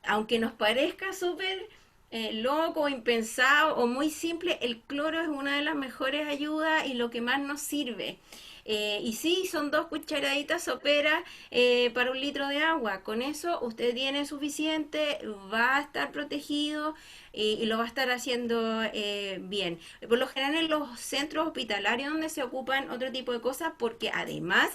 aunque nos parezca súper loco, impensado o muy simple, el cloro es una de las mejores ayudas y lo que más nos sirve. Y sí, son 2 cucharaditas soperas para 1 litro de agua. Con eso usted tiene suficiente, va a estar protegido y lo va a estar haciendo bien. Por lo general en los centros hospitalarios donde se ocupan otro tipo de cosas, porque además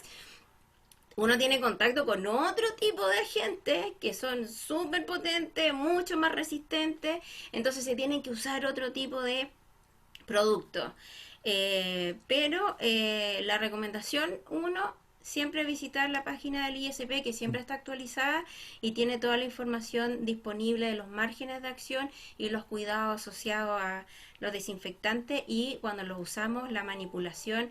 uno tiene contacto con otro tipo de agentes que son súper potentes, mucho más resistentes, entonces se tienen que usar otro tipo de productos. Pero la recomendación, uno, siempre visitar la página del ISP que siempre está actualizada y tiene toda la información disponible de los márgenes de acción y los cuidados asociados a los desinfectantes y cuando los usamos la manipulación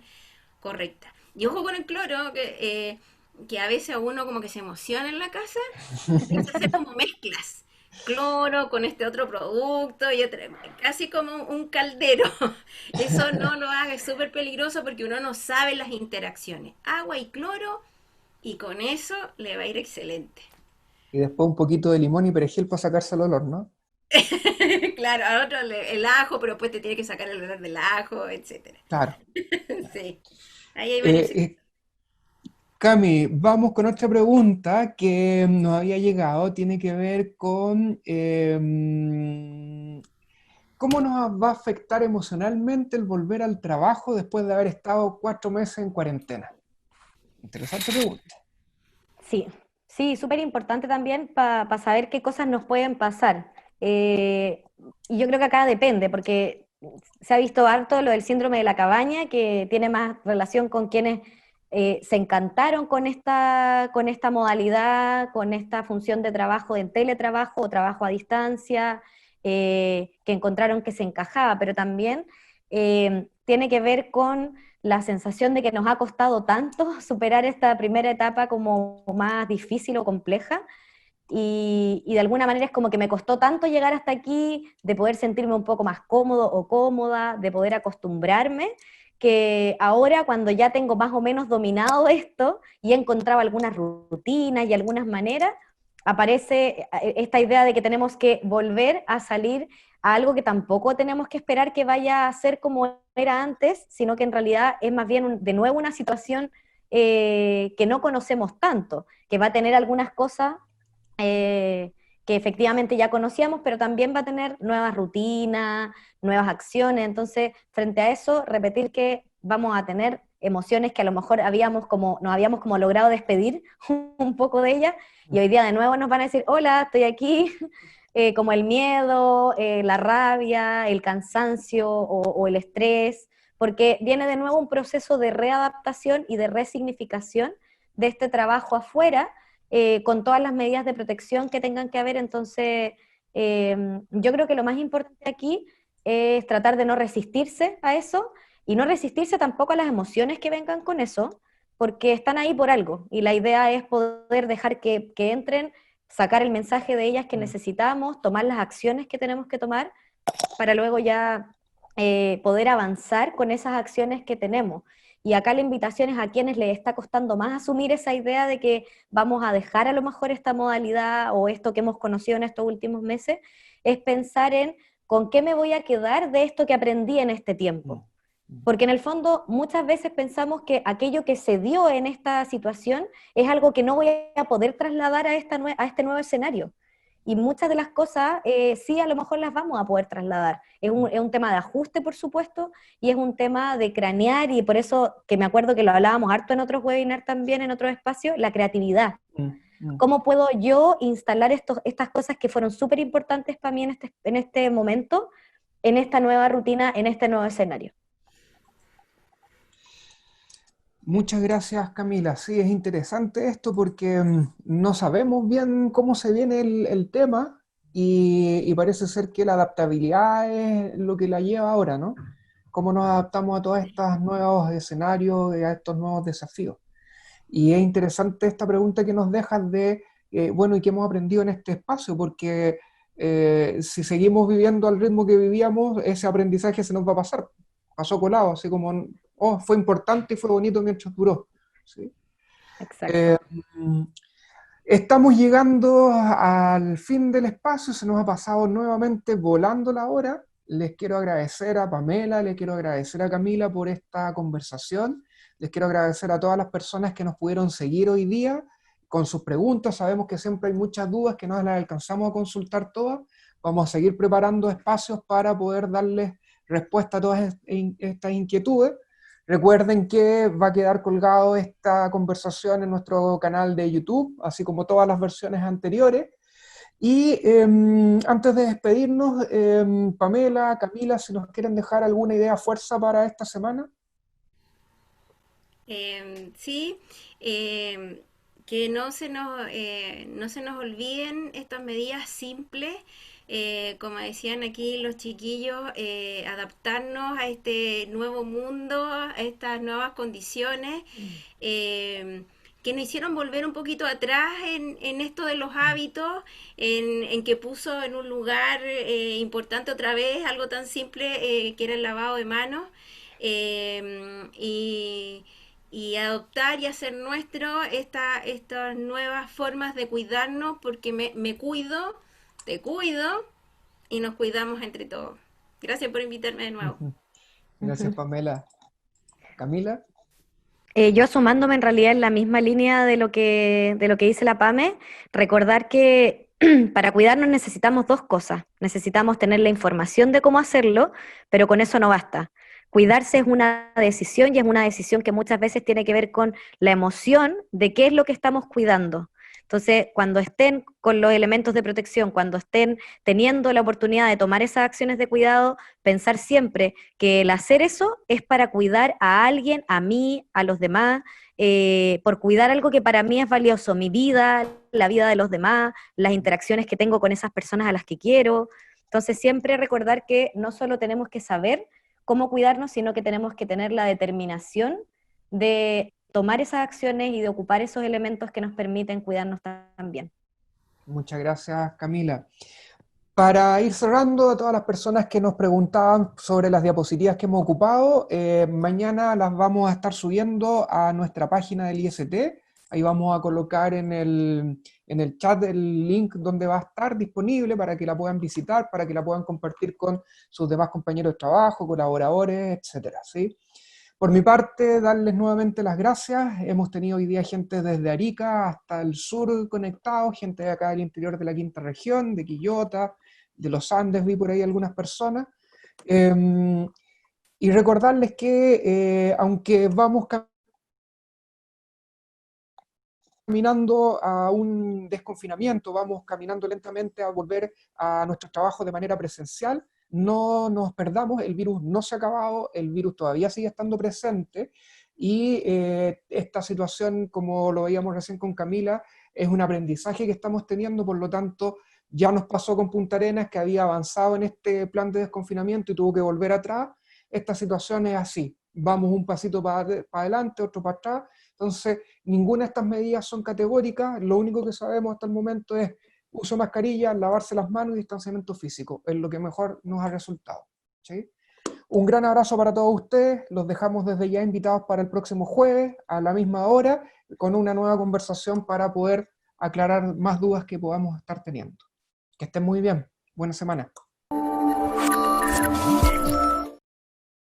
correcta. Y ojo con el cloro, que a veces a uno como que se emociona en la casa, empieza a hacer como mezclas. Cloro con este otro producto y casi como un caldero. Eso no lo haga, es súper peligroso porque uno no sabe las interacciones. Agua y cloro y con eso le va a ir excelente. Y después un poquito de limón y perejil para sacarse el olor, ¿no? Claro, a otro el ajo, pero después te tiene que sacar el olor del ajo, etcétera. Claro. Sí, ahí hay varios. Eh, eh, Cami, vamos con otra pregunta que nos había llegado. Tiene que ver con cómo nos va a afectar emocionalmente el volver al trabajo después de haber estado 4 meses en cuarentena. Interesante pregunta. Sí, sí, súper importante también para saber qué cosas nos pueden pasar. Eh, y yo creo que acá depende, porque se ha visto harto lo del síndrome de la cabaña, que tiene más relación con quienes se encantaron con esta modalidad, con esta función de trabajo en teletrabajo o trabajo a distancia, que encontraron que se encajaba, pero también tiene que ver con la sensación de que nos ha costado tanto superar esta primera etapa como más difícil o compleja, y de alguna manera es como que me costó tanto llegar hasta aquí, de poder sentirme un poco más cómodo o cómoda, de poder acostumbrarme, que ahora cuando ya tengo más o menos dominado esto y he encontrado algunas rutinas y algunas maneras, aparece esta idea de que tenemos que volver a salir a algo que tampoco tenemos que esperar que vaya a ser como era antes, sino que en realidad es más bien de nuevo una situación que no conocemos tanto, que va a tener algunas cosas que efectivamente ya conocíamos, pero también va a tener nuevas rutinas, nuevas acciones. Entonces, frente a eso, repetir que vamos a tener emociones que a lo mejor nos habíamos como logrado despedir un poco de ellas, y hoy día de nuevo nos van a decir, hola, estoy aquí, como el miedo, la rabia, el cansancio o el estrés, porque viene de nuevo un proceso de readaptación y de resignificación de este trabajo afuera, con todas las medidas de protección que tengan que haber. Entonces, yo creo que lo más importante aquí es tratar de no resistirse a eso y no resistirse tampoco a las emociones que vengan con eso, porque están ahí por algo y la idea es poder dejar que entren, sacar el mensaje de ellas que necesitamos, tomar las acciones que tenemos que tomar para luego ya poder avanzar con esas acciones que tenemos. Y acá la invitación es a quienes les está costando más asumir esa idea de que vamos a dejar a lo mejor esta modalidad o esto que hemos conocido en estos últimos meses, es pensar en con qué me voy a quedar de esto que aprendí en este tiempo. Porque en el fondo muchas veces pensamos que aquello que se dio en esta situación es algo que no voy a poder trasladar a este nuevo escenario. Y muchas de las cosas sí a lo mejor las vamos a poder trasladar. Es un tema de ajuste, por supuesto, y es un tema de cranear, y por eso que me acuerdo que lo hablábamos harto en otros webinars también, en otros espacios, la creatividad. ¿Cómo puedo yo instalar estas cosas que fueron súper importantes para mí en este momento, en esta nueva rutina, en este nuevo escenario? Muchas gracias, Camila. Sí, es interesante esto porque no sabemos bien cómo se viene el tema y parece ser que la adaptabilidad es lo que la lleva ahora, ¿no? Cómo nos adaptamos a todos estos nuevos escenarios y a estos nuevos desafíos. Y es interesante esta pregunta que nos dejas de, bueno, ¿y qué hemos aprendido en este espacio? Porque si seguimos viviendo al ritmo que vivíamos, ese aprendizaje se nos va a pasar. Pasó colado, así como, oh, fue importante y fue bonito mientras duró. ¿Sí? Exacto. Estamos llegando al fin del espacio, se nos ha pasado nuevamente volando la hora. Les quiero agradecer a Pamela, les quiero agradecer a Camila por esta conversación. Les quiero agradecer a todas las personas que nos pudieron seguir hoy día con sus preguntas. Sabemos que siempre hay muchas dudas que no las alcanzamos a consultar todas. Vamos a seguir preparando espacios para poder darles respuesta a todas estas inquietudes. Recuerden que va a quedar colgado esta conversación en nuestro canal de YouTube, así como todas las versiones anteriores. Y antes de despedirnos, Pamela, Camila, si nos quieren dejar alguna idea fuerza para esta semana. Sí, que no se nos olviden estas medidas simples, como decían aquí los chiquillos, adaptarnos a este nuevo mundo, a estas nuevas condiciones, que nos hicieron volver un poquito atrás en esto de los hábitos, en que puso en un lugar importante otra vez algo tan simple que era el lavado de manos. Y adoptar y hacer nuestro estas nuevas formas de cuidarnos, porque me cuido, te cuido y nos cuidamos entre todos. Gracias por invitarme de nuevo. Gracias, Pamela. Camila. Yo sumándome en realidad en la misma línea de lo que dice la PAME, recordar que para cuidarnos necesitamos dos cosas. Necesitamos tener la información de cómo hacerlo, pero con eso no basta. Cuidarse es una decisión, y es una decisión que muchas veces tiene que ver con la emoción de qué es lo que estamos cuidando. Entonces, cuando estén con los elementos de protección, cuando estén teniendo la oportunidad de tomar esas acciones de cuidado, pensar siempre que el hacer eso es para cuidar a alguien, a mí, a los demás, por cuidar algo que para mí es valioso, mi vida, la vida de los demás, las interacciones que tengo con esas personas a las que quiero. Entonces, siempre recordar que no solo tenemos que saber cómo cuidarnos, sino que tenemos que tener la determinación de tomar esas acciones y de ocupar esos elementos que nos permiten cuidarnos también. Muchas gracias, Camila. Para ir cerrando, a todas las personas que nos preguntaban sobre las diapositivas que hemos ocupado, mañana las vamos a estar subiendo a nuestra página del IST. Ahí vamos a colocar en el chat el link donde va a estar disponible para que la puedan visitar, para que la puedan compartir con sus demás compañeros de trabajo, colaboradores, etcétera, ¿sí? Por mi parte, darles nuevamente las gracias. Hemos tenido hoy día gente desde Arica hasta el sur conectado, gente de acá del interior de la quinta región, de Quillota, de los Andes, vi por ahí algunas personas. Y recordarles que aunque vamos caminando a un desconfinamiento, vamos caminando lentamente a volver a nuestros trabajos de manera presencial, no nos perdamos, el virus no se ha acabado, el virus todavía sigue estando presente y esta situación, como lo veíamos recién con Camila, es un aprendizaje que estamos teniendo, por lo tanto, ya nos pasó con Punta Arenas, que había avanzado en este plan de desconfinamiento y tuvo que volver atrás. Esta situación es así, vamos un pasito para adelante, otro para atrás. Entonces, ninguna de estas medidas son categóricas, lo único que sabemos hasta el momento es uso de mascarilla, lavarse las manos y distanciamiento físico, es lo que mejor nos ha resultado, ¿sí? Un gran abrazo para todos ustedes, los dejamos desde ya invitados para el próximo jueves a la misma hora, con una nueva conversación para poder aclarar más dudas que podamos estar teniendo. Que estén muy bien, buena semana.